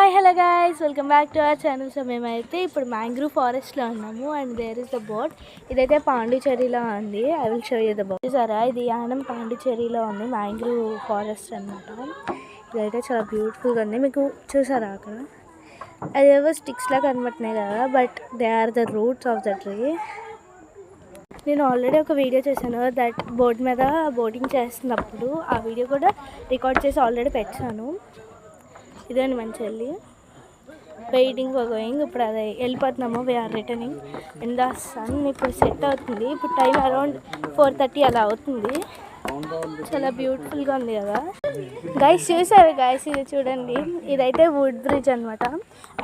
Hi hello guys, welcome back to our channel. So మేమైతే ఇప్పుడు mangrove ఫారెస్ట్లో ఉన్నాము and there is the boat. ఇదైతే పాండిచేరిలో ఉంది. I will show you the boat. చూసారా, ఇది యానం పాండిచేరిలో ఉంది, మ్యాంగ్రూవ్ ఫారెస్ట్ అనమాట. ఇదైతే చాలా బ్యూటిఫుల్గా ఉంది. మీకు చూసారా అక్కడ అదేవో స్టిక్స్లా కనబడుతున్నాయి కదా, but they are the roots of the tree. నేను ఆల్రెడీ ఒక వీడియో చేశాను దట్ బోట్ మీద బోటింగ్ చేస్తున్నప్పుడు. ఆ వీడియో కూడా రికార్డ్ చేసి ఆల్రెడీ పెట్టాను. ఇదండి మంచి వెళ్ళి వెయిటింగ్ ఫర్ గోయింగ్. ఇప్పుడు అది వెళ్ళిపోతున్నాము. We are returning in the sun. ఇప్పుడు సెట్ అవుతుంది. ఇప్పుడు టైం అరౌండ్ 4:30 అలా అవుతుంది. చాలా బ్యూటిఫుల్గా ఉంది కదా గైస్. చూసారు గైస్, ఇది చూడండి. ఇదైతే వుడ్ బ్రిడ్జ్ అనమాట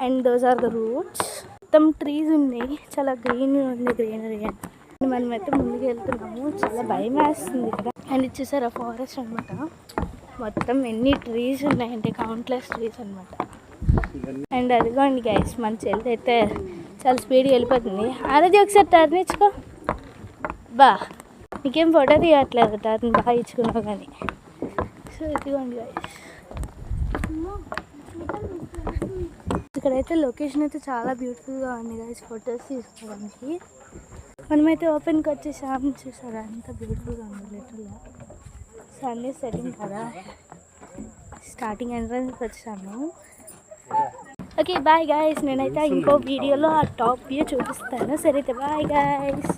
and those are the roots. మొత్తం ట్రీస్ ఉన్నాయి, చాలా గ్రీన్ ఉంది, గ్రీనరీ. మనమైతే ముందుకు వెళ్తున్నాము. చాలా భయం వేస్తుంది ఇక్కడ. అండ్ ఇది చూసారా ఫారెస్ట్ అనమాట. మొత్తం ఎన్ని ట్రీస్ ఉన్నాయంటే కౌంట్లెస్ ట్రీస్ అనమాట. అండ్ అదిగోండి గైస్, మన చెల్లి అయితే చాలా స్పీడ్గా వెళ్ళిపోతుంది. అనేది ఒకసారి టర్న్ ఇచ్చుకో బా. నీకేం ఫోటో తీయట్లేదు, టర్న్ బాగా ఇచ్చుకున్నావు కానీ. సో ఇదిగోండి గైస్, ఇక్కడైతే లొకేషన్ అయితే చాలా బ్యూటిఫుల్గా ఉంది గైస్ ఫొటోస్ తీసుకోవడానికి. మనమైతే ఓపెన్కి వచ్చేసాము. చూసారా ఎంత బ్యూటిఫుల్గా ఉంది. లిటరల్గా సన్ సెట్టింగ్ కదా. స్టార్టింగ్ ఎంట్రన్స్ వచ్చాను. Okay bye guys. నేనైతే ఇంకో వీడియోలో ఆ టాప్ వ్యూ చూపిస్తాను. సరే అయితే బాయ్ గైస్.